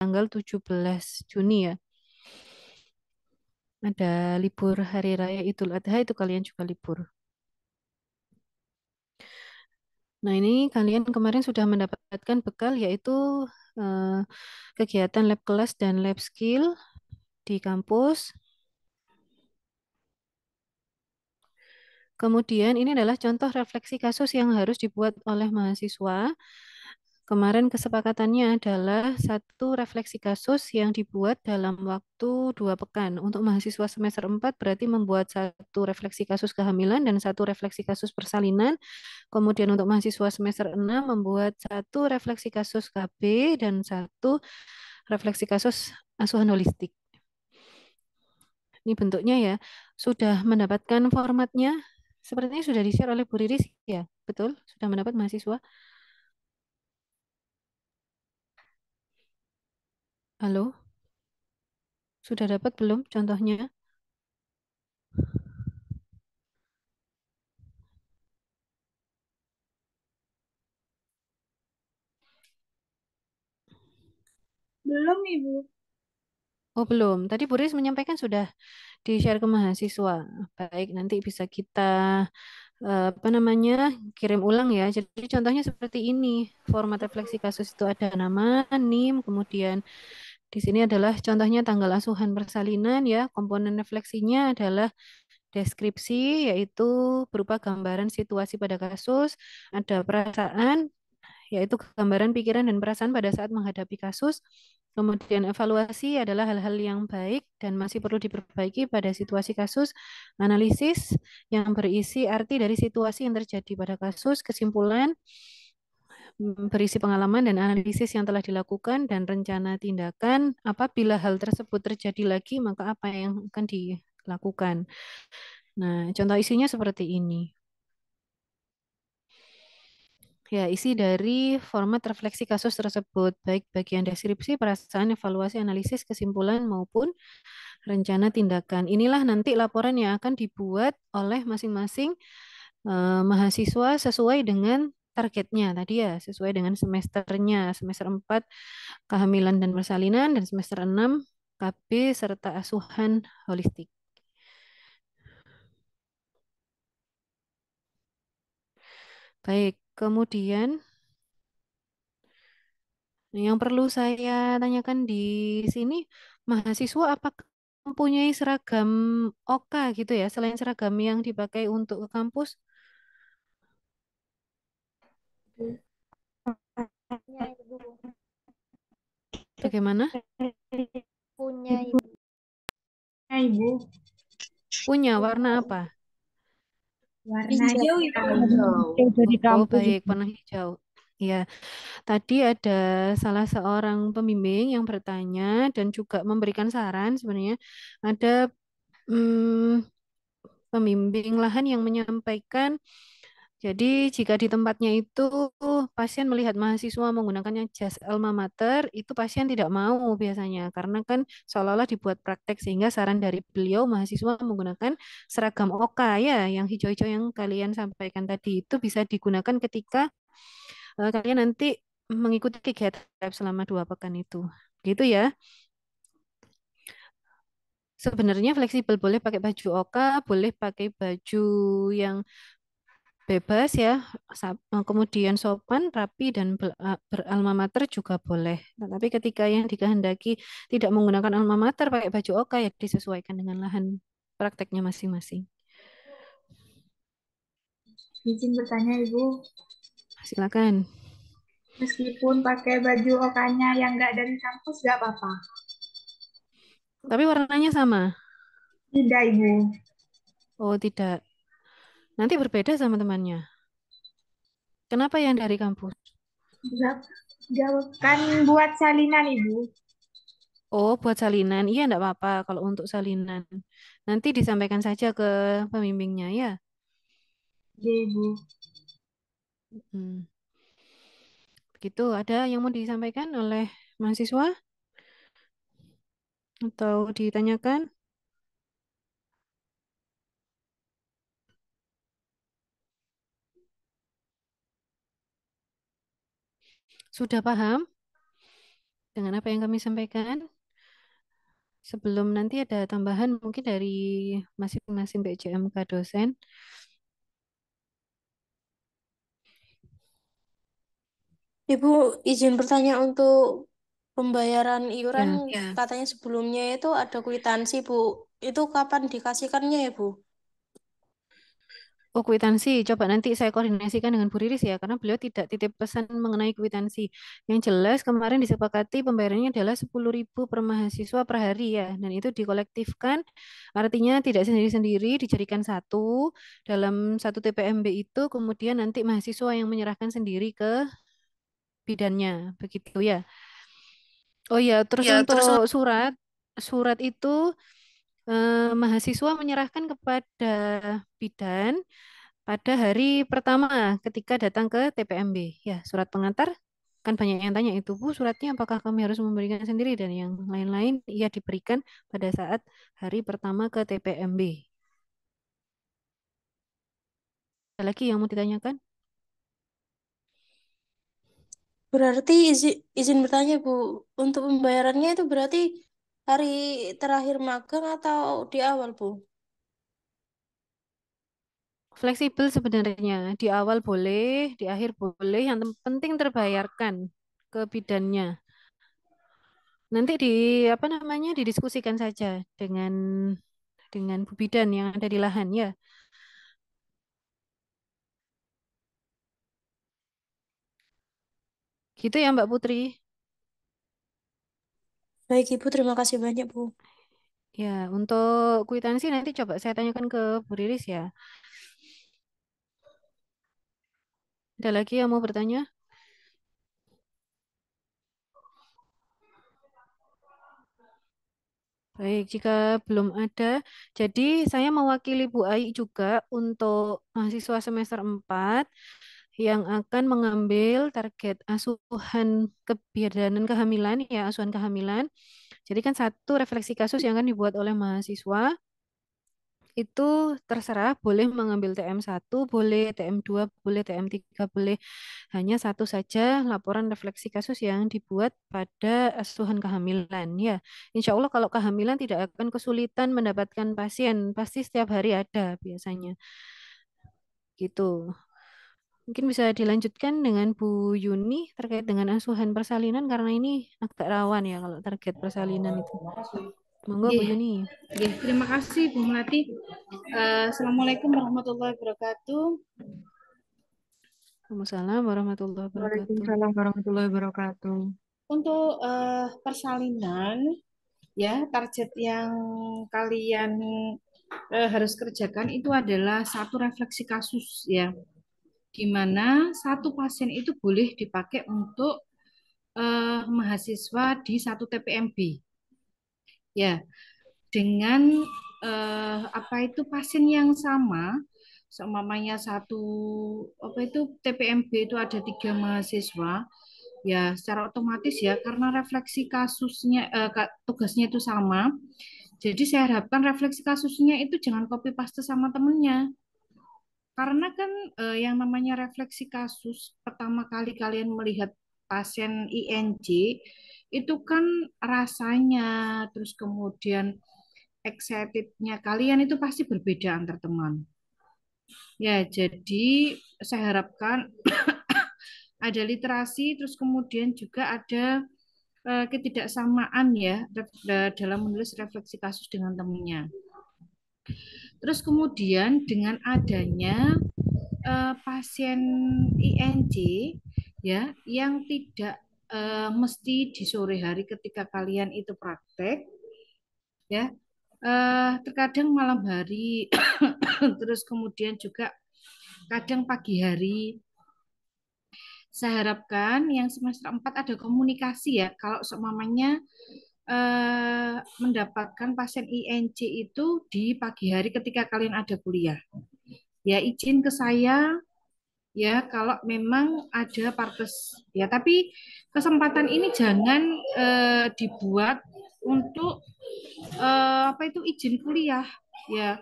tanggal 17 Juni ya. Ada libur Hari Raya Idul Adha itu kalian juga libur. Nah, ini kalian kemarin sudah mendapatkan bekal yaitu eh, kegiatan lab kelas dan lab skill di kampus. Kemudian ini adalah contoh refleksi kasus yang harus dibuat oleh mahasiswa. Kemarin kesepakatannya adalah satu refleksi kasus yang dibuat dalam waktu 2 pekan. Untuk mahasiswa semester 4 berarti membuat satu refleksi kasus kehamilan dan satu refleksi kasus persalinan. Kemudian untuk mahasiswa semester 6 membuat satu refleksi kasus KB dan satu refleksi kasus asuhan holistik. Ini bentuknya ya. Sudah mendapatkan formatnya. Sepertinya sudah di-share oleh Bu Riris ya. Betul? Sudah mendapat mahasiswa? Halo? Sudah dapat belum contohnya? Belum, Ibu. Oh, belum. Tadi Bu Riris menyampaikan sudah di-share ke mahasiswa. Baik, nanti bisa kita apa namanya kirim ulang ya. Jadi contohnya seperti ini. Format refleksi kasus itu ada nama, NIM, kemudian di sini adalah contohnya tanggal asuhan persalinan ya. Komponen refleksinya adalah deskripsi yaitu berupa gambaran situasi pada kasus, ada perasaan yaitu gambaran pikiran dan perasaan pada saat menghadapi kasus. Kemudian evaluasi adalah hal-hal yang baik dan masih perlu diperbaiki pada situasi kasus. Analisis yang berisi arti dari situasi yang terjadi pada kasus. Kesimpulan berisi pengalaman dan analisis yang telah dilakukan dan rencana tindakan. Apabila hal tersebut terjadi lagi, maka apa yang akan dilakukan. Nah, contoh isinya seperti ini. Ya, isi dari format refleksi kasus tersebut, baik bagian deskripsi, perasaan, evaluasi, analisis, kesimpulan, maupun rencana tindakan. Inilah nanti laporan yang akan dibuat oleh masing-masing mahasiswa sesuai dengan targetnya tadi ya, sesuai dengan semesternya, semester 4 kehamilan dan persalinan, dan semester 6 KB serta asuhan holistik. Baik, kemudian yang perlu saya tanyakan di sini, mahasiswa apakah mempunyai seragam OK gitu ya, selain seragam yang dipakai untuk ke kampus? Punya, Ibu. Bagaimana? Punya, Ibu. Ya, Ibu. Punya warna apa? Warna hijau, Ibu. Hijau dari Oh, kampus baik, itu. warna hijau. Ya, tadi ada salah seorang pembimbing yang bertanya dan juga memberikan saran sebenarnya. Ada mm, pembimbing lahan yang menyampaikan, jadi jika di tempatnya itu pasien melihat mahasiswa menggunakannya jas alma mater, itu pasien tidak mau biasanya karena kan seolah-olah dibuat praktek sehingga saran dari beliau mahasiswa menggunakan seragam OK ya, yang hijau-hijau yang kalian sampaikan tadi itu bisa digunakan ketika kalian nanti mengikuti kegiatan lab selama 2 pekan itu. Gitu ya. Sebenarnya fleksibel, boleh pakai baju OK, boleh pakai baju yang bebas ya, kemudian sopan, rapi dan beralma mater juga boleh. Nah, tapi ketika yang dikehendaki tidak menggunakan alma mater pakai baju OK ya disesuaikan dengan lahan prakteknya masing-masing. Izin bertanya, Ibu. Silakan. Meskipun pakai baju okanya yang nggak dari kampus, nggak apa-apa. Tapi warnanya sama. Tidak, Ibu. Oh, tidak. Nanti berbeda sama temannya. Kenapa yang dari kampus? Nggak, nggak, kan buat salinan, Ibu. Oh, buat salinan. Iya, enggak apa-apa kalau untuk salinan. Nanti disampaikan saja ke pembimbingnya ya. Iya, Ibu. Hmm. Begitu. Ada yang mau disampaikan oleh mahasiswa atau ditanyakan? Sudah paham? dengan apa yang kami sampaikan. Sebelum nanti ada tambahan mungkin dari masing-masing PJMK dosen. Ibu izin bertanya untuk pembayaran iuran Ya, katanya sebelumnya itu ada kwitansi, Bu. Itu kapan dikasihkannya ya, Bu? oh kwitansi, coba nanti saya koordinasikan dengan Bu Riris ya, karena beliau tidak titip pesan mengenai kwitansi. Yang jelas kemarin disepakati pembayarannya adalah 10.000 per mahasiswa per hari ya, dan itu dikolektifkan, artinya tidak sendiri-sendiri, dijadikan satu dalam satu TPMB itu, kemudian nanti mahasiswa yang menyerahkan sendiri ke bidannya, begitu ya. Oh ya, terus Ya, untuk terus surat, surat itu mahasiswa menyerahkan kepada bidan pada hari pertama ketika datang ke TPMB. Ya, surat pengantar kan banyak yang tanya itu, Bu, suratnya apakah kami harus memberikan sendiri dan yang lain-lain ia diberikan pada saat hari pertama ke TPMB. Ada lagi yang mau ditanyakan? berarti izin bertanya, Bu. Untuk pembayarannya itu berarti hari terakhir magang atau di awal, Bu? Fleksibel sebenarnya. Di awal boleh, di akhir boleh, yang penting terbayarkan ke bidannya. Nanti di apa namanya didiskusikan saja dengan Bu Bidan yang ada di lahan ya. Gitu ya Mbak Putri. Baik, Ibu. Terima kasih banyak, Bu. Ya, untuk kwitansi nanti coba saya tanyakan ke Bu Riris ya. Ada lagi yang mau bertanya? Baik, jika belum ada, jadi saya mewakili Bu Ai juga untuk mahasiswa semester 4 yang akan mengambil target asuhan kebidanan kehamilan, ya asuhan kehamilan. Jadi kan satu refleksi kasus yang akan dibuat oleh mahasiswa itu terserah boleh mengambil TM1, boleh TM2, boleh TM3, boleh hanya satu saja laporan refleksi kasus yang dibuat pada asuhan kehamilan ya. Insya Allah kalau kehamilan tidak akan kesulitan mendapatkan pasien, pasti setiap hari ada biasanya. Gitu. Mungkin bisa dilanjutkan dengan Bu Yuni terkait dengan asuhan persalinan karena ini agak rawan ya kalau target persalinan itu. Monggo Bu Nggih, Yuni. nggih. Terima kasih Bu Melati. Assalamualaikum warahmatullahi wabarakatuh. Waalaikumsalam warahmatullahi wabarakatuh. Waalaikumsalam warahmatullahi wabarakatuh. Untuk persalinan, ya target yang kalian harus kerjakan itu adalah satu refleksi kasus ya, di mana satu pasien itu boleh dipakai untuk mahasiswa di satu TPMB ya, dengan apa itu pasien yang sama, seumpamanya satu apa itu TPMB itu ada 3 mahasiswa, ya secara otomatis ya karena refleksi kasusnya tugasnya itu sama, jadi saya harapkan refleksi kasusnya itu jangan copy paste sama temennya. Karena kan yang namanya refleksi kasus pertama kali kalian melihat pasien INJ itu kan rasanya, terus kemudian excitednya kalian itu pasti berbeda antar teman. Ya, jadi saya harapkan ada literasi, terus kemudian juga ada ketidaksamaan ya dalam menulis refleksi kasus dengan temannya. Terus kemudian dengan adanya pasien INJ ya yang tidak mesti di sore hari ketika kalian itu praktek ya, terkadang malam hari terus kemudian juga kadang pagi hari. Saya harapkan yang semester 4 ada komunikasi ya. Kalau seumpamanya mendapatkan pasien INC itu di pagi hari ketika kalian ada kuliah. Ya izin ke saya ya kalau memang ada partes. Ya tapi kesempatan ini jangan dibuat untuk apa itu izin kuliah ya.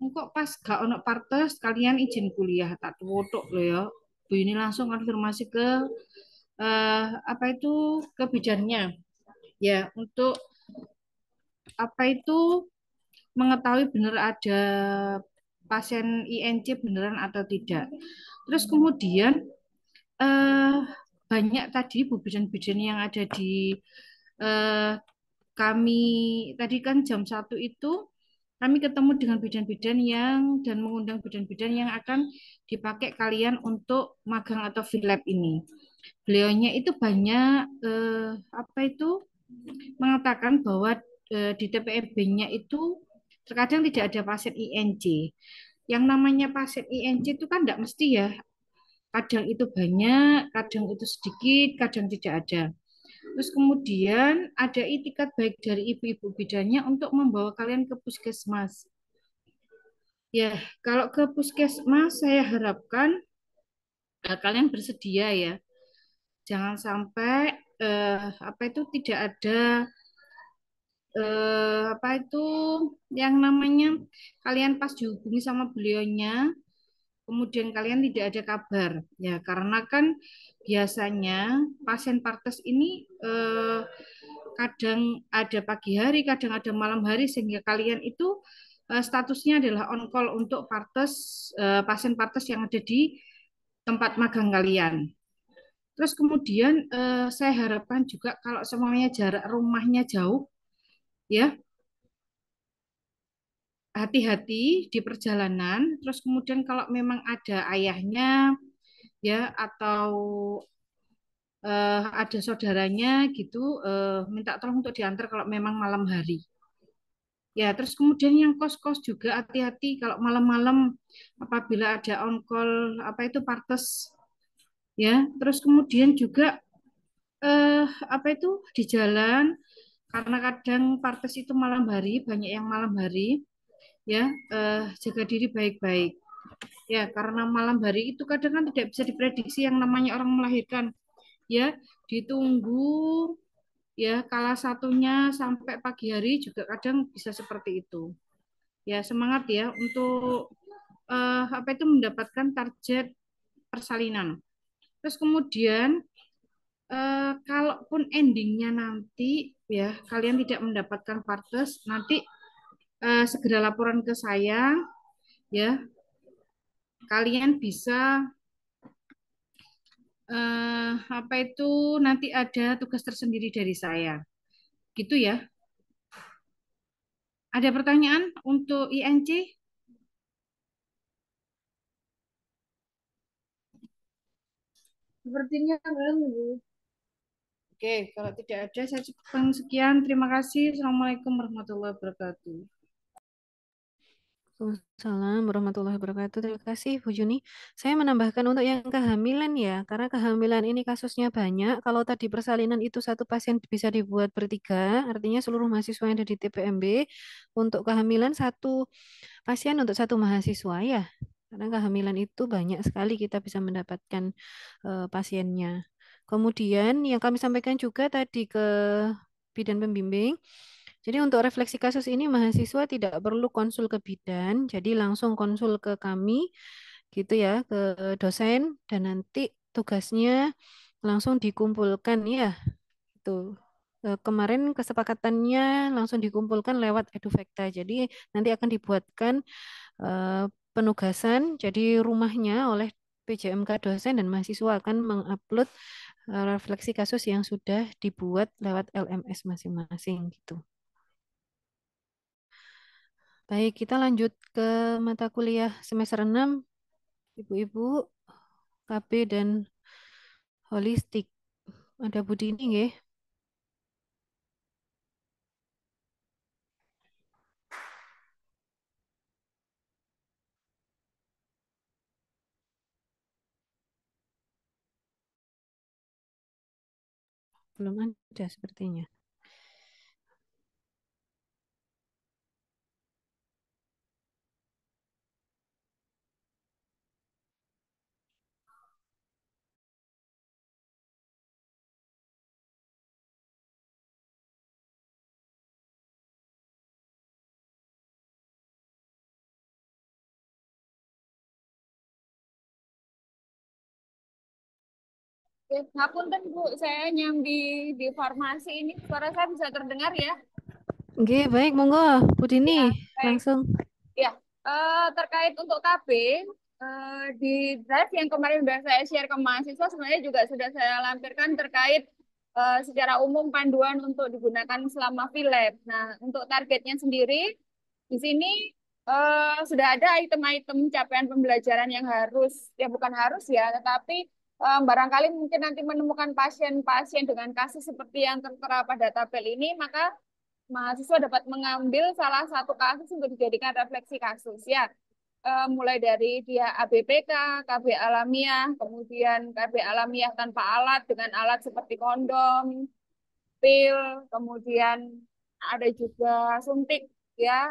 Kok pas gak ono partes kalian izin kuliah tak tutup loh ya. Bu ini langsung konfirmasi ke apa itu ke bidannya. Ya, untuk apa itu mengetahui benar ada pasien INC beneran atau tidak. Terus kemudian eh, banyak tadi bu bidan-bidan yang ada di eh, kami tadi kan jam 1 itu kami ketemu dengan bidan-bidan yang dan mengundang bidan-bidan yang akan dipakai kalian untuk magang atau field lab ini. Beliaunya itu banyak apa itu mengatakan bahwa di TPEB-nya itu terkadang tidak ada pasien INC. Yang namanya pasien INC itu kan tidak mesti ya. Kadang itu banyak, kadang itu sedikit, kadang tidak ada. Terus kemudian ada itikat baik dari ibu-ibu bidannya untuk membawa kalian ke puskesmas. Ya, kalau ke puskesmas saya harapkan kalian bersedia ya. Jangan sampai apa itu tidak ada apa itu yang namanya kalian pas dihubungi sama beliaunya, kemudian kalian tidak ada kabar. Ya, karena kan biasanya pasien partes ini kadang ada pagi hari, kadang ada malam hari, sehingga kalian itu statusnya adalah on call untuk pasien partes yang ada di tempat magang kalian. Terus kemudian saya harapkan juga kalau semuanya jarak rumahnya jauh, ya hati-hati di perjalanan. Terus kemudian kalau memang ada ayahnya, ya atau ada saudaranya gitu, minta tolong untuk diantar kalau memang malam hari. Ya, terus kemudian yang kos-kos juga hati-hati kalau malam-malam apabila ada on call apa itu partes ya. Terus kemudian juga apa itu di jalan karena kadang partes itu malam hari, banyak yang malam hari ya, jaga diri baik-baik. Ya, karena malam hari itu kadang kan tidak bisa diprediksi yang namanya orang melahirkan. Ya, ditunggu ya kala satunya sampai pagi hari juga kadang bisa seperti itu. Ya, semangat ya untuk apa itu mendapatkan target persalinan. Terus kemudian kalaupun endingnya nanti ya kalian tidak mendapatkan partes, nanti segera laporan ke saya ya. Kalian bisa apa itu nanti ada tugas tersendiri dari saya. Gitu ya. Ada pertanyaan untuk INC? Sepertinya belum, Bu. Oke, kalau tidak ada saya cukupkan sekian. Terima kasih. Assalamualaikum warahmatullahi wabarakatuh. Waalaikumsalam warahmatullahi wabarakatuh. Terima kasih Bu Juni. Saya menambahkan untuk yang kehamilan ya, karena kehamilan ini kasusnya banyak. Kalau tadi persalinan itu satu pasien bisa dibuat bertiga, artinya seluruh mahasiswa yang ada di TPMB untuk kehamilan satu pasien untuk satu mahasiswa ya. Karena kehamilan itu banyak sekali kita bisa mendapatkan pasiennya. Kemudian yang kami sampaikan juga tadi ke bidan pembimbing. Jadi untuk refleksi kasus ini mahasiswa tidak perlu konsul ke bidan, jadi langsung konsul ke kami gitu ya, ke dosen dan nanti tugasnya langsung dikumpulkan ya. Itu. Kemarin kesepakatannya langsung dikumpulkan lewat Edufacta. Jadi nanti akan dibuatkan penugasan jadi rumahnya oleh PJMK dosen dan mahasiswa akan mengupload refleksi kasus yang sudah dibuat lewat LMS masing-masing gitu. Baik, kita lanjut ke mata kuliah semester 6, Ibu-ibu, KB dan holistik. Ada Bu Dini nggih? Belum ada sepertinya. Oke, ngapunten Bu, saya nyambi di farmasi ini. Suara saya bisa terdengar ya? Oke, baik, monggo, Bu Dini, Ya, baik. langsung. Ya, terkait untuk KB, di drive yang kemarin sudah saya share ke mahasiswa, sebenarnya juga sudah saya lampirkan terkait secara umum panduan untuk digunakan selama PhilLab. Nah, untuk targetnya sendiri, di sini sudah ada item-item capaian pembelajaran yang harus, ya bukan harus ya, tetapi barangkali mungkin nanti menemukan pasien-pasien dengan kasus seperti yang tertera pada tabel ini, maka mahasiswa dapat mengambil salah satu kasus untuk dijadikan refleksi kasus ya. Mulai dari dia ABPK, KB alamiah, kemudian KB alamiah tanpa alat dengan alat seperti kondom, pil, kemudian ada juga suntik ya,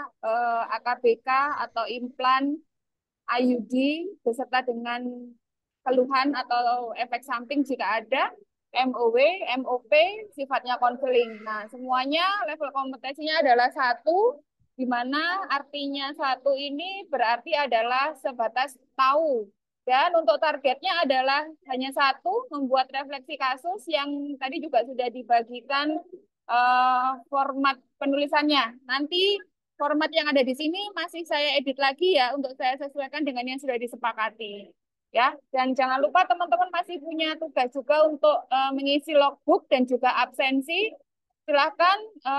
AKBK atau implan, IUD beserta dengan keluhan atau efek samping jika ada, MOW, MOP, sifatnya konseling. Nah, semuanya level kompetensinya adalah satu, di mana artinya satu ini berarti adalah sebatas tahu. Dan untuk targetnya adalah hanya satu, membuat refleksi kasus yang tadi juga sudah dibagikan format penulisannya. Nanti format yang ada di sini masih saya edit lagi ya untuk saya sesuaikan dengan yang sudah disepakati. Ya, dan jangan lupa teman-teman masih punya tugas juga untuk mengisi logbook dan juga absensi. Silakan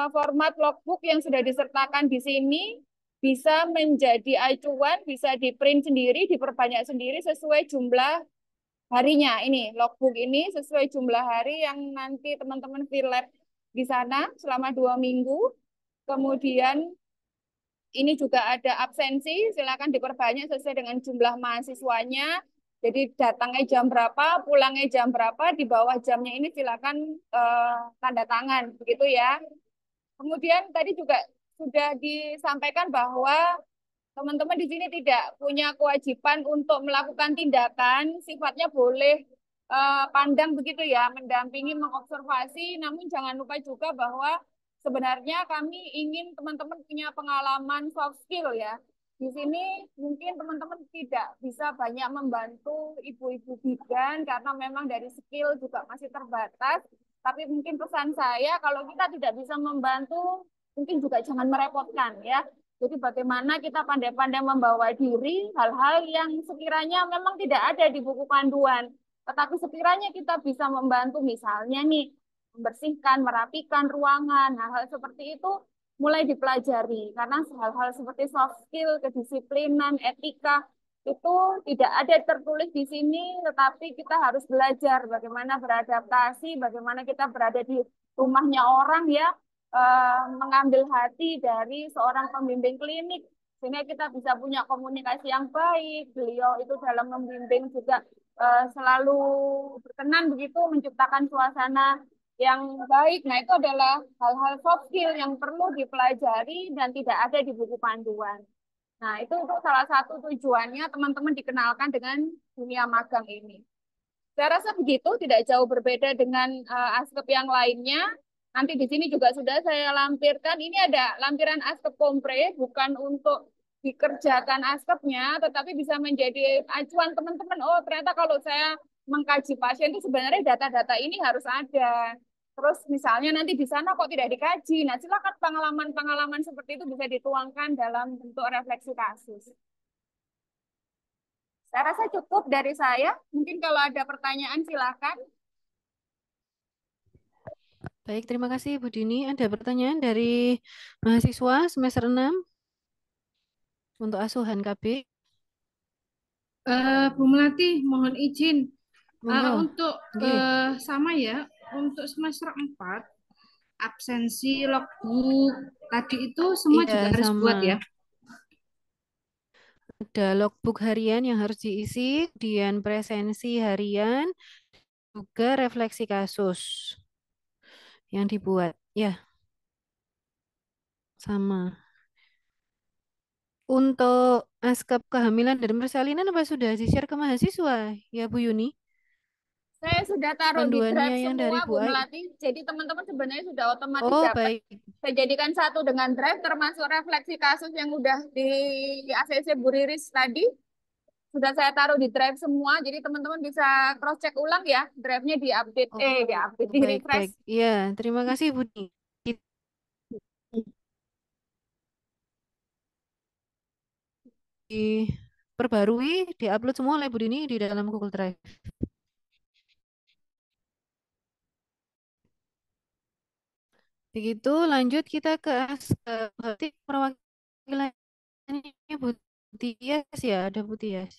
format logbook yang sudah disertakan di sini bisa menjadi acuan, bisa di-print sendiri, diperbanyak sendiri sesuai jumlah harinya. Ini logbook ini sesuai jumlah hari yang nanti teman-teman fill lab di sana selama 2 minggu. Kemudian ini juga ada absensi, silakan diperbanyak sesuai dengan jumlah mahasiswanya. Jadi datangnya jam berapa, pulangnya jam berapa, di bawah jamnya ini silakan tanda tangan, begitu ya. Kemudian tadi juga sudah disampaikan bahwa teman-teman di sini tidak punya kewajiban untuk melakukan tindakan, sifatnya boleh pandang begitu ya, mendampingi, mengobservasi, namun jangan lupa juga bahwa sebenarnya kami ingin teman-teman punya pengalaman soft skill ya. Di sini mungkin teman-teman tidak bisa banyak membantu ibu-ibu bidan karena memang dari skill juga masih terbatas. Tapi mungkin pesan saya kalau kita tidak bisa membantu, mungkin juga jangan merepotkan ya. Jadi bagaimana kita pandai-pandai membawa diri hal-hal yang sekiranya memang tidak ada di buku panduan. Tetapi sekiranya kita bisa membantu misalnya nih, membersihkan, merapikan ruangan, hal-hal seperti itu mulai dipelajari. Karena hal-hal seperti soft skill, kedisiplinan, etika, itu tidak ada tertulis di sini, tetapi kita harus belajar bagaimana beradaptasi, bagaimana kita berada di rumahnya orang ya, mengambil hati dari seorang pembimbing klinik sehingga kita bisa punya komunikasi yang baik. Beliau itu dalam membimbing juga selalu berkenan begitu menciptakan suasana yang baik. Nah, itu adalah hal-hal soft skill yang perlu dipelajari dan tidak ada di buku panduan. Nah, itu untuk salah satu tujuannya teman-teman dikenalkan dengan dunia magang ini. Saya rasa begitu, tidak jauh berbeda dengan askep yang lainnya. Nanti di sini juga sudah saya lampirkan. Ini ada lampiran askep kompre, bukan untuk dikerjakan askepnya, tetapi bisa menjadi acuan teman-teman. Oh, ternyata kalau saya mengkaji pasien itu sebenarnya data-data ini harus ada. Terus misalnya nanti di sana kok tidak dikaji. Nah, silakan pengalaman-pengalaman seperti itu bisa dituangkan dalam bentuk refleksi kasus. Saya rasa cukup dari saya. Mungkin kalau ada pertanyaan silakan. Baik, terima kasih Bu Dini. Ada pertanyaan dari mahasiswa semester 6 untuk asuhan KB. Bu Melati, mohon izin. Monggo. Untuk Nggih. sama ya, untuk semester 4, absensi logbook tadi itu semua Iya, juga harus sama. buat ya. Ada logbook harian yang harus diisi, kemudian presensi harian, juga refleksi kasus yang dibuat. Ya, sama. Untuk askep kehamilan dan persalinan apa sudah di-share ke mahasiswa ya Bu Yuni? Saya sudah taruh di Panduannya drive yang semua dari Bu Bu Ai. Melati. Jadi teman-teman sebenarnya sudah otomatis Oh, dapat. baik. Saya jadikan satu dengan drive termasuk refleksi kasus yang udah di ACC Bu Riris tadi. sudah saya taruh di drive semua, jadi teman-teman bisa cross check ulang ya, drive-nya di update, Oh, di update, di refresh. baik-baik. Iya, terima kasih Budi. Diperbarui, diupload semua oleh Budi ini di dalam Google Drive. Begitu, lanjut kita ke berarti perwakilannya Bu Tias ya, ada Bu Tias.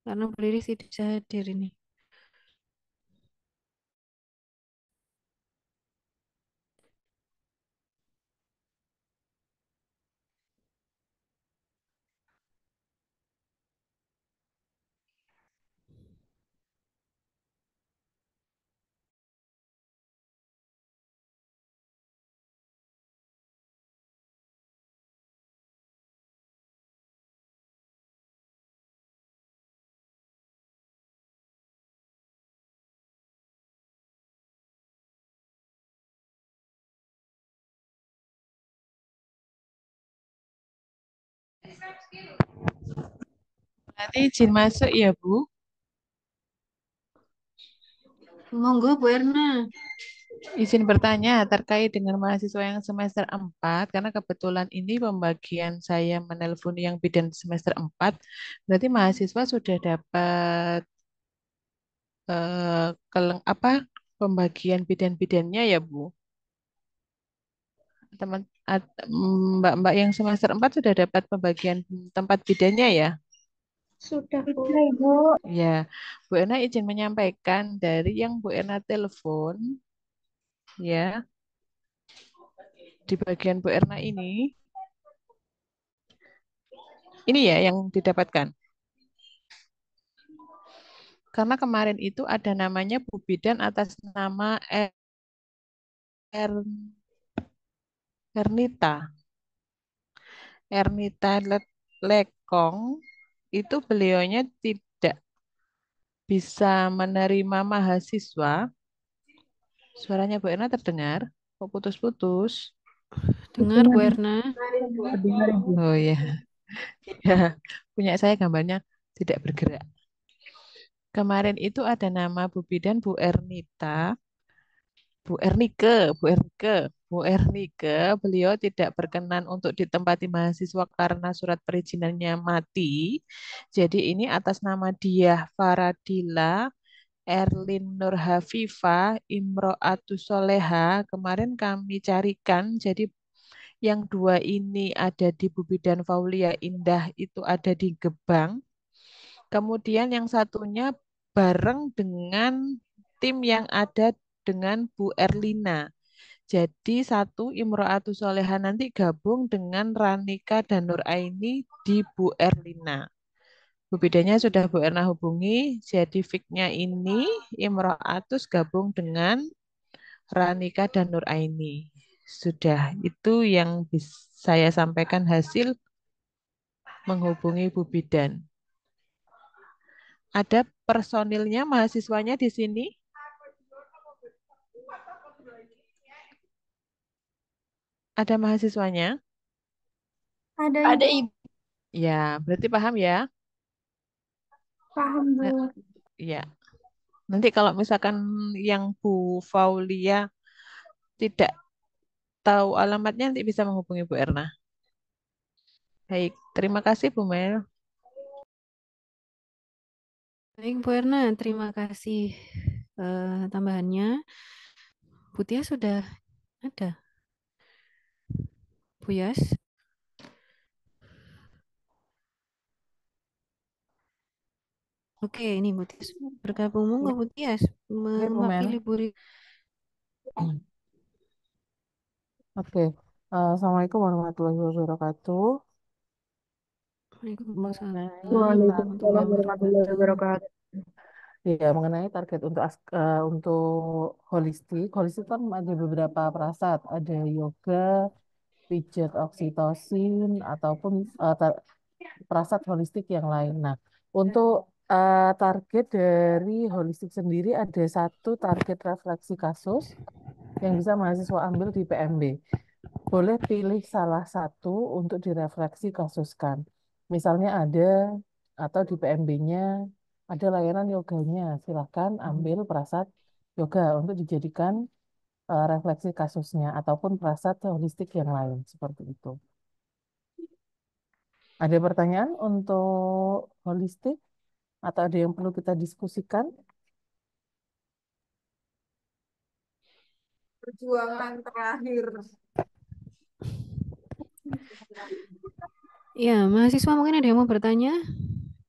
Karena Bu Lilis tidak bisa hadir ini. Nanti izin masuk ya, Bu. Monggo Bu Erna. Izin bertanya terkait dengan mahasiswa yang semester 4, karena kebetulan ini pembagian saya menelpon yang bidan semester 4, berarti mahasiswa sudah dapat apa pembagian bidan-bidannya ya, Bu? Teman Mbak-mbak yang semester 4 sudah dapat pembagian tempat bidannya ya? Sudah, Bu. Ya, Bu Erna izin menyampaikan dari yang Bu Erna telepon, ya, di bagian Bu Erna ini ya yang didapatkan. Karena kemarin itu ada namanya Bu Bidan atas nama Er- Ernita. Ernita Lekong, itu beliaunya tidak bisa menerima mahasiswa. Suaranya Bu Erna terdengar? Kok putus-putus? Dengar Bu Erna. Oh ya, ya, punya saya gambarnya tidak bergerak. Kemarin itu ada nama Bu Bidan Bu Ernita, Bu Ernike, Bu Ernike, Bu Ernike, beliau tidak berkenan untuk ditempati mahasiswa karena surat perizinannya mati. Jadi ini atas nama dia Faradila Erlin Nur Hafifah Imro'atus Soleha. Kemarin kami carikan, jadi yang dua ini ada di Bu Bidan Faulia Indah, itu ada di Gebang. Kemudian yang satunya bareng dengan tim yang ada dengan Bu Erlina. Jadi satu Imro'atus Soleha nanti gabung dengan Ranika dan Nur Aini di Bu Erlina. Bu bidanya sudah Bu Erna hubungi, jadi fix-nya ini Imro'atus gabung dengan Ranika dan Nur Aini. Sudah, itu yang saya sampaikan hasil menghubungi Bu Bidan. Ada personilnya, mahasiswanya di sini? Ada mahasiswanya? Ada, Ibu. Ya, berarti paham ya? Paham, Bu. Ya. Nanti kalau misalkan yang Bu Faulia tidak tahu alamatnya, nanti bisa menghubungi Bu Erna. Baik, terima kasih Bu Mel. Baik Bu Erna, terima kasih tambahannya. Bu Tia sudah ada. Bu Yas. Oke, ini Bu Tias bergabung. Monggo Bu Tias Oke, Bu Mel. mewakili Bu Oke. Assalamualaikum warahmatullahi wabarakatuh. Waalaikumsalam Mengenai Waalaikumsalam warahmatullahi warahmatullahi wabarakatuh. wabarakatuh. ya mengenai target untuk holistik, holistik kan ada beberapa prasat, ada yoga, pijat oksitosin ataupun prasat holistik yang lain. Nah, untuk target dari holistik sendiri ada satu target refleksi kasus yang bisa mahasiswa ambil di PMB. Boleh pilih salah satu untuk direfleksi kasuskan. Misalnya ada atau di PMB-nya ada layanan yoganya, silahkan ambil perasat yoga untuk dijadikan refleksi kasusnya ataupun perasat holistik yang lain seperti itu. Ada pertanyaan untuk holistik atau ada yang perlu kita diskusikan? Perjuangan terakhir. Ya, mahasiswa mungkin ada yang mau bertanya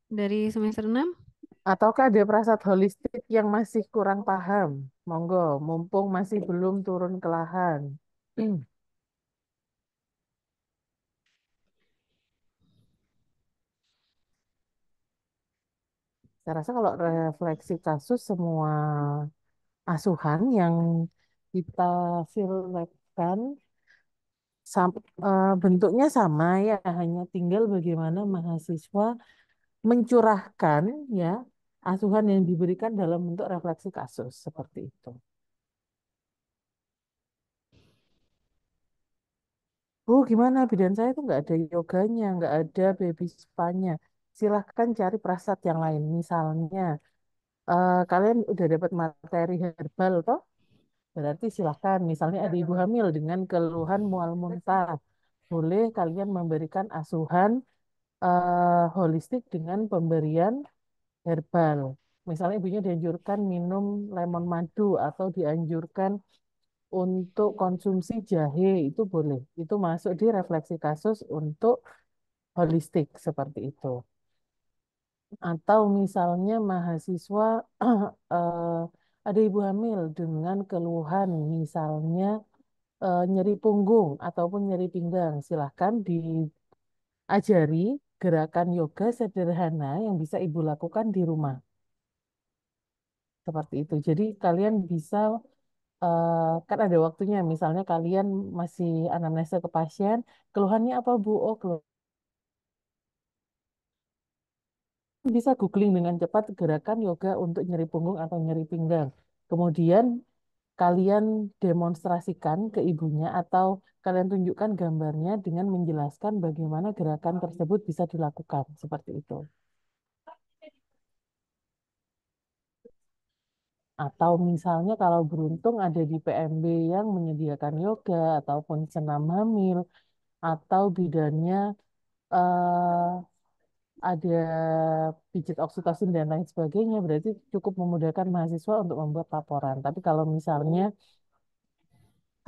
dari semester 6? Ataukah ada perasat holistik yang masih kurang paham? Monggo, mumpung masih belum turun ke lahan. Saya rasa kalau refleksi kasus semua asuhan yang kita silakan bentuknya sama ya, hanya tinggal bagaimana mahasiswa mencurahkan ya asuhan yang diberikan dalam bentuk refleksi kasus seperti itu. Bu, gimana bidan saya tuh nggak ada yoganya, nggak ada baby spa-nya. Silahkan cari prasat yang lain. Misalnya, kalian udah dapat materi herbal toh? Berarti silahkan. Misalnya ada ibu hamil dengan keluhan mual muntah. Boleh kalian memberikan asuhan holistik dengan pemberian herbal. Misalnya ibunya dianjurkan minum lemon madu atau dianjurkan untuk konsumsi jahe, itu boleh. Itu masuk di refleksi kasus untuk holistik seperti itu. Atau misalnya mahasiswa eh, ada ibu hamil dengan keluhan misalnya nyeri punggung ataupun nyeri pinggang, silahkan diajari gerakan yoga sederhana yang bisa ibu lakukan di rumah. Seperti itu. Jadi kalian bisa kan ada waktunya, misalnya kalian masih anamnesa ke pasien, keluhannya apa Bu? Oh, bisa googling dengan cepat gerakan yoga untuk nyeri punggung atau nyeri pinggang. Kemudian kalian demonstrasikan ke ibunya atau kalian tunjukkan gambarnya dengan menjelaskan bagaimana gerakan tersebut bisa dilakukan. Seperti itu. Atau misalnya kalau beruntung ada di PMB yang menyediakan yoga ataupun senam hamil atau bidannya eh, ada pijat oksitosin dan lain sebagainya, berarti cukup memudahkan mahasiswa untuk membuat laporan. Tapi kalau misalnya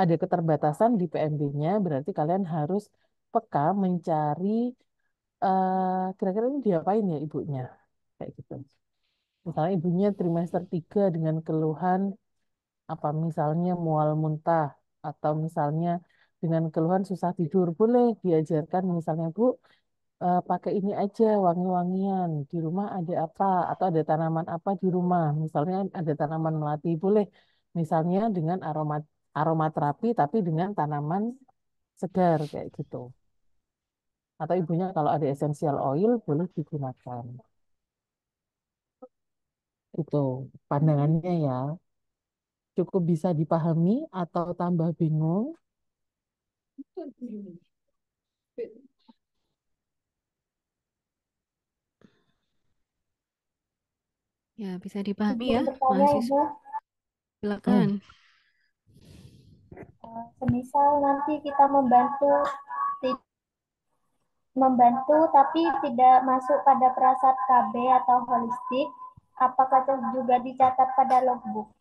ada keterbatasan di PMB-nya, berarti kalian harus peka mencari kira-kira ini diapain ya ibunya, kayak gitu. Misalnya ibunya trimester 3 dengan keluhan apa misalnya mual muntah atau misalnya dengan keluhan susah tidur, boleh diajarkan misalnya Bu pakai ini aja wangi-wangian di rumah ada apa atau ada tanaman apa di rumah misalnya ada tanaman melati boleh misalnya dengan aromaterapi tapi dengan tanaman segar kayak gitu atau ibunya kalau ada essential oil boleh digunakan itu pandangannya ya cukup bisa dipahami atau tambah bingung. Ya, bisa dipahami Izin ya, bertanya, Ibu, mahasiswa. Silakan. semisal nanti kita membantu tapi tidak masuk pada perasat KB atau holistik, apakah juga dicatat pada logbook?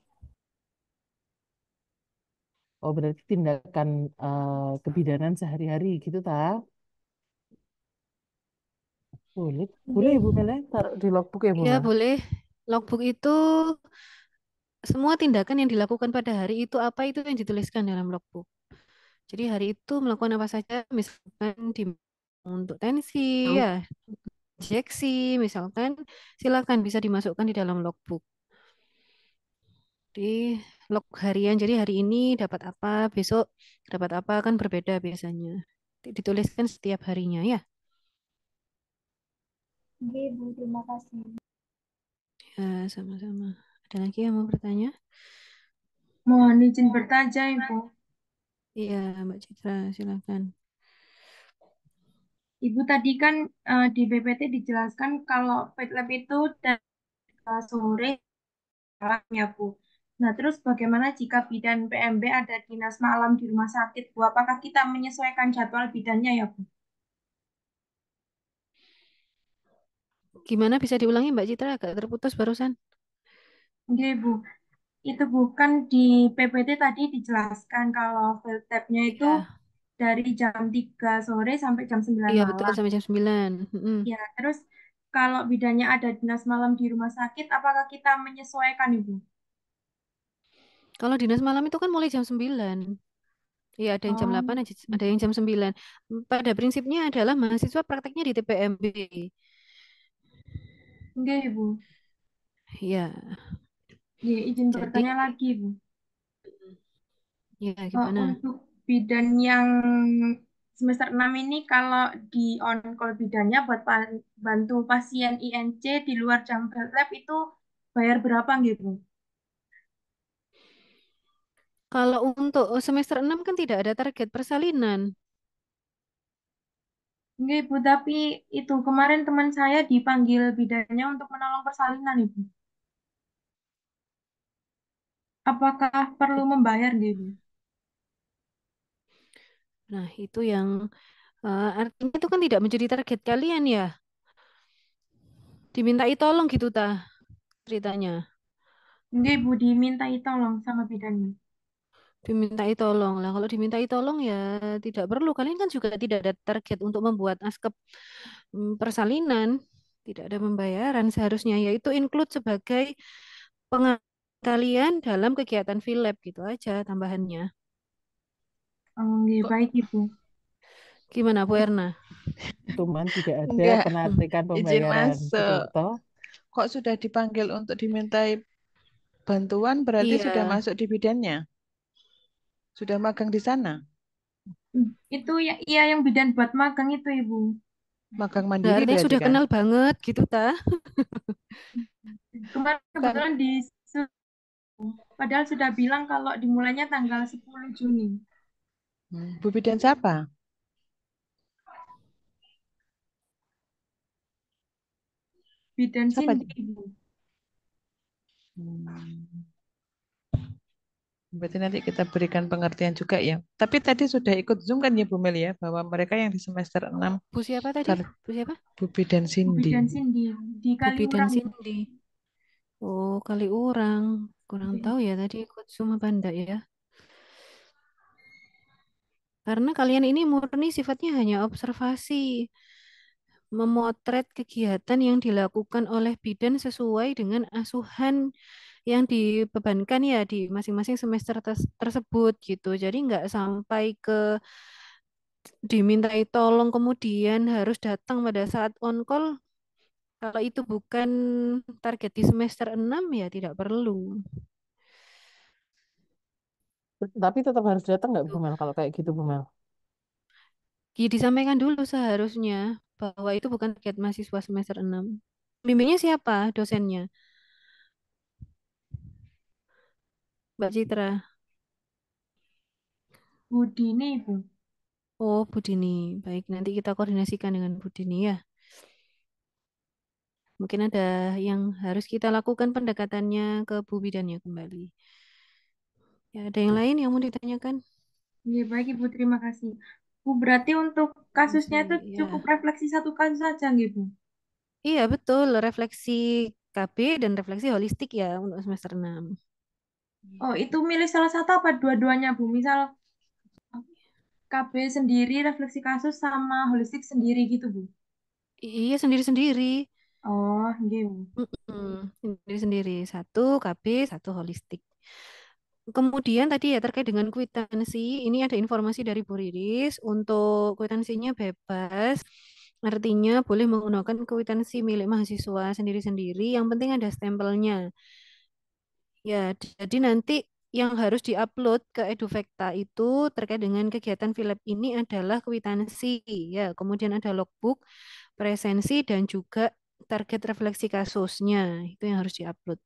Oh, berarti tindakan kebidanan sehari-hari gitu ta? Boleh, boleh Nggih. Ibu Mela taruh di logbook ya Bu Ya, Mela. boleh. Logbook itu semua tindakan yang dilakukan pada hari itu apa itu yang dituliskan dalam logbook. Jadi hari itu melakukan apa saja, misalkan untuk tensi, ya, injeksi, misalkan, silakan bisa dimasukkan di dalam logbook. Di log harian, jadi hari ini dapat apa, besok dapat apa, kan berbeda biasanya. Dituliskan setiap harinya ya. Nggih, Bu, terima kasih. Ya, sama-sama. Ada lagi yang mau bertanya? Mohon izin bertanya, Ibu. Iya, Mbak Citra, silakan. Ibu tadi kan di PPT dijelaskan kalau pet lab itu dari sore malamnya, Bu. Nah, terus bagaimana jika bidan PMB ada dinas malam di rumah sakit, Bu? Apakah kita menyesuaikan jadwal bidannya ya, Bu? Gimana bisa diulangi Mbak Citra? Agak terputus barusan. Oke, Bu. Itu bukan di PPT tadi dijelaskan kalau field tab-nya itu Iya, dari jam 3 sore sampai jam 9 iya betul malam. sampai jam 9. Mm-mm. Ya, terus kalau bidannya ada dinas malam di rumah sakit, apakah kita menyesuaikan, Ibu? Kalau dinas malam itu kan mulai jam 9. Iya, ada yang jam Oh, 8, ada yang jam 9. Pada prinsipnya adalah mahasiswa prakteknya di TPMB. enggak, Ibu. Iya, Ya, izin jadi bertanya lagi, Bu. ya gimana? Untuk bidan yang semester 6 ini kalau di on-call bidannya buat bantu pasien INC di luar jam lab itu bayar berapa gitu? Kalau untuk semester 6 kan tidak ada target persalinan. Enggak, Ibu, tapi itu kemarin teman saya dipanggil bidannya untuk menolong persalinan, Ibu. Apakah perlu membayar, nggak, Ibu? Nah, itu yang artinya itu kan tidak menjadi target kalian ya. Dimintai tolong gitu tah ceritanya. Enggak, Ibu, dimintai tolong sama bidannya. Dimintai tolong. Lah kalau dimintai tolong ya tidak perlu. Kalian kan juga tidak ada target untuk membuat askep persalinan. Tidak ada pembayaran seharusnya yaitu include sebagai pengalian dalam kegiatan Philab gitu aja tambahannya. Oh, enggak, Kok baik, Ibu. Gimana Bu Erna? Cuman tidak ada enggak Hmm. penarikan izin pembayaran, betul masuk? toh? Kok sudah dipanggil untuk dimintai bantuan berarti sudah Iya, masuk di bidannya? Sudah magang di sana? Itu ya, iya yang bidan buat magang itu, Ibu. Magang nah, mandiri artinya berarti sudah kan? kenal banget gitu ta. Kemarin Bukan. kebetulan padahal sudah bilang kalau dimulainya tanggal 10 Juni. Bu bidan siapa? Bidan Siapa? Cindy, Ibu. Hmm. Berarti nanti kita berikan pengertian juga ya. Tapi tadi sudah ikut Zoom kan ya Bu Mel ya, bahwa mereka yang di semester 6 Bu siapa tadi? tar- Bu siapa? Bu Bidan Bu Cindy. Bidan Cindy di Bubi dan Kaliurang, Ibu. Cindy. Oh, kali orang. Kurang Iya. tahu ya tadi ikut Zoom apa enggak ya. Karena kalian ini murni sifatnya hanya observasi. Memotret kegiatan yang dilakukan oleh bidan sesuai dengan asuhan yang dibebankan ya di masing-masing semester tersebut gitu. Jadi nggak sampai ke dimintai tolong kemudian harus datang pada saat on call. Kalau itu bukan target di semester 6 ya tidak perlu. Tapi tetap harus datang nggak Bu Mel kalau kayak gitu Bu Mel? Ya, disampaikan dulu seharusnya bahwa itu bukan target mahasiswa semester 6. Bimbingnya siapa dosennya? Mbak Citra. Bu Dini, Ibu. Oh, Bu Dini. Baik, nanti kita koordinasikan dengan Bu Dini ya. Mungkin ada yang harus kita lakukan pendekatannya ke Bu Bidannya kembali. Ya, ada yang lain yang mau ditanyakan? Iya, baik, Ibu. Terima kasih. Bu, berarti untuk kasusnya Masih, itu cukup ya. refleksi satu kasus saja, gitu. Iya, betul. Refleksi KB dan refleksi holistik ya untuk semester 6. Oh, itu milih salah satu apa dua-duanya, Bu? Misal KB sendiri, refleksi kasus, sama holistik sendiri gitu, Bu. Iya, sendiri-sendiri. Oh, gitu. Sendiri-sendiri. Satu KB, satu holistik. Kemudian tadi ya terkait dengan kwitansi, ini ada informasi dari Bu Riris untuk kwitansinya bebas. Artinya boleh menggunakan kwitansi milik mahasiswa sendiri-sendiri. Yang penting ada stempelnya. Ya, jadi nanti yang harus diupload ke Eduvekta itu terkait dengan kegiatan Philab ini adalah kwitansi. Ya, kemudian ada logbook, presensi, dan juga target refleksi kasusnya. Itu yang harus diupload.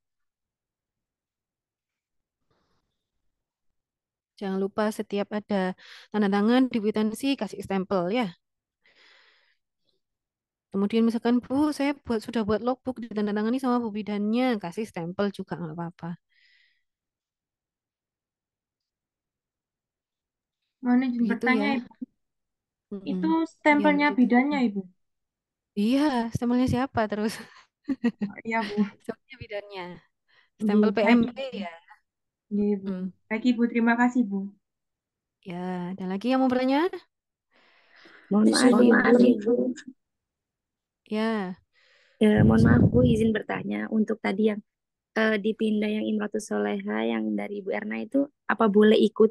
Jangan lupa setiap ada tanda tangan di kwitansi kasih stempel ya. Kemudian misalkan, Bu, saya sudah buat logbook ditandatangani sama bu bidannya, kasih stempel juga nggak apa-apa. Mohon izin Begitu bertanya, ya. Ibu. Mm-mm. Itu Ya, stempelnya lanjut. bidannya, Ibu. Iya, stempelnya siapa terus? Oh, iya, Bu. Stempelnya bidannya. Nggih, Stempel baik, PMB Ibu. ya. Nggih, Bu. Hmm. Baik, Ibu. Terima kasih, Bu. Ya, ada lagi yang mau bertanya? Mohon maaf, Izin Ibu. Ya, Mohon maaf, Bu, izin bertanya untuk tadi yang dipindah yang Imratus Soleha yang dari Ibu Erna itu apa boleh ikut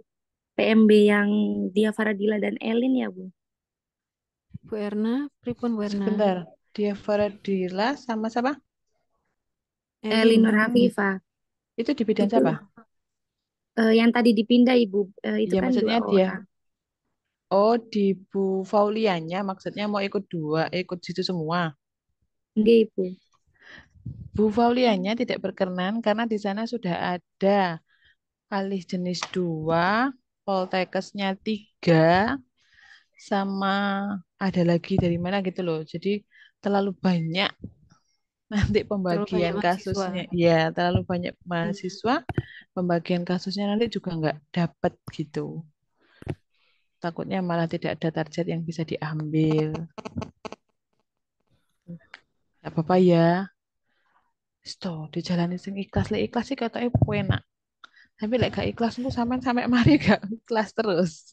PMB yang Dia Faradila dan Elin ya, Bu? Bu Erna, pripun Bu Erna? Sebentar, dia Faradila sama siapa? Elin. Linur Hafifah. Itu di bidang Itu siapa? yang tadi dipindah, Ibu, itu Iya, kan maksudnya 2 dia. orang. Oh, di Bu Faulianya maksudnya mau ikut dua, ikut situ semua. Nggih, Ibu. Bu Faulianya tidak berkenan karena di sana sudah ada alih jenis 2, Poltekkesnya 3, sama ada lagi dari mana gitu loh. Jadi terlalu banyak nanti Terlalu banyak pembagian mahasiswa. kasusnya. Ya, terlalu banyak Hmm. mahasiswa, pembagian kasusnya nanti juga nggak dapat gitu. Takutnya malah tidak ada target yang bisa diambil. Gak apa-apa ya. Sto, dijalani sing ikhlas. Lek ikhlas sih katanya enak. Tapi lek gak ikhlas itu sampai mari gak ikhlas terus.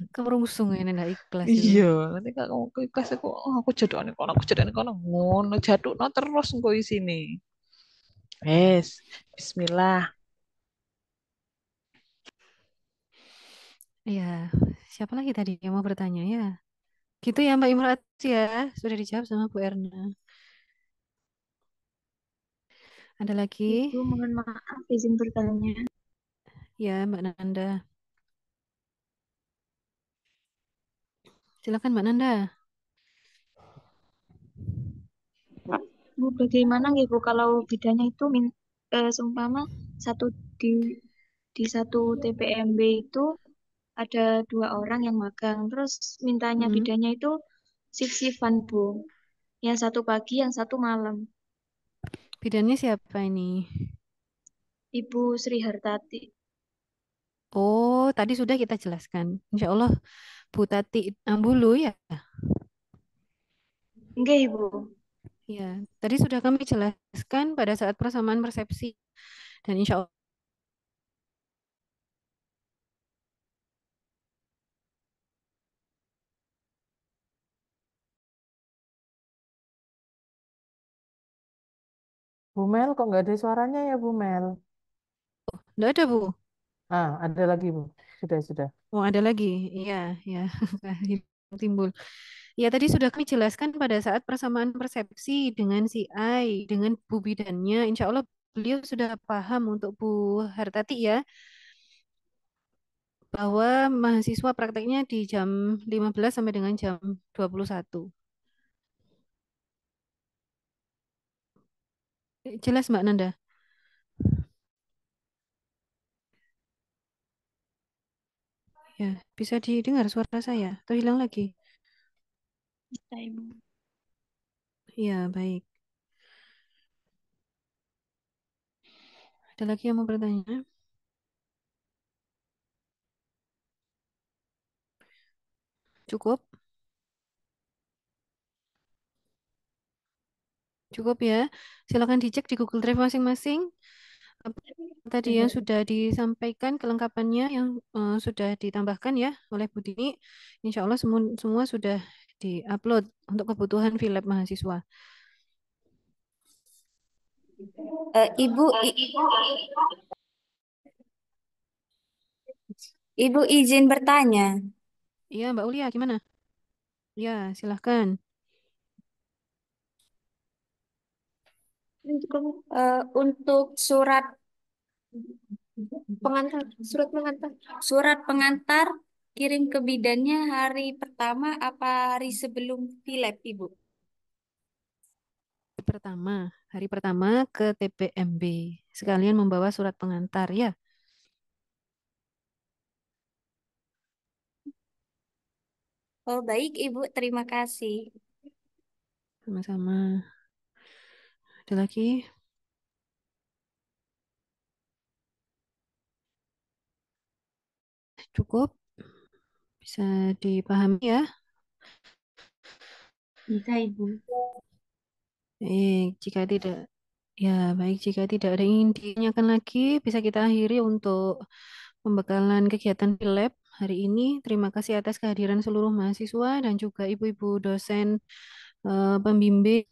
Kemerungsung ini ndak ikhlas itu. Iya, nanti kalau kamu ikhlas aku, oh, aku jadone kono ngono jadukno terus engko isine. Wes, bismillah. Ya, siapa lagi tadi yang mau bertanya ya? Gitu ya Mbak Imrat ya, sudah dijawab sama Bu Erna. Ada lagi? Ibu, mohon maaf izin bertanya. Ya, Mbak Nanda. Silakan Mbak Nanda. Bu, bagaimana nggih Bu kalau bedanya itu seumpama satu di satu TPMB itu ada 2 orang yang magang, terus mintanya Hmm, bidannya itu shift-shiftan Bu, yang satu pagi, yang satu malam. bidannya siapa ini? Ibu Sri Hartati. Oh, tadi sudah kita jelaskan. Insya Allah Bu Tati Ambulu ya. Enggak Ibu. Ya, tadi sudah kami jelaskan pada saat persamaan persepsi. Dan insya Allah Bu Mel, kok nggak ada suaranya ya Bu Mel? tidak ada Bu. Ah, ada lagi Bu. Sudah, sudah. Oh, ada lagi. Iya, ya. Timbul. Ya, tadi sudah kami jelaskan pada saat persamaan persepsi dengan si I, dengan Bu Bidannya. Insya Allah beliau sudah paham untuk Bu Hartati ya, bahwa mahasiswa prakteknya di jam 15 sampai dengan jam 21. Jelas Mbak Nanda? Ya, bisa didengar suara saya atau hilang lagi? Bisa Ibu. Iya, baik. Ada lagi yang mau bertanya? Cukup? Cukup ya. Silakan dicek di Google Drive masing-masing. Apa tadi yang sudah disampaikan kelengkapannya yang sudah ditambahkan ya oleh Bu Dini. Insya Allah semua sudah diupload untuk kebutuhan Philab mahasiswa. Ibu izin bertanya. Iya, Mbak Ulia, gimana? Ya, silahkan. Untuk surat pengantar kirim ke bidannya hari pertama apa hari sebelum Philep, Ibu? Hari pertama ke TPMB. Sekalian membawa surat pengantar ya. Oh, baik, Ibu. Terima kasih. Sama-sama. Ada lagi? Cukup? Bisa dipahami ya? Bisa, Ibu. Jika tidak, ya baik. Jika tidak ada yang ingin ditanyakan lagi, bisa kita akhiri untuk pembekalan kegiatan di lab hari ini. Terima kasih atas kehadiran seluruh mahasiswa dan juga ibu-ibu dosen pembimbing.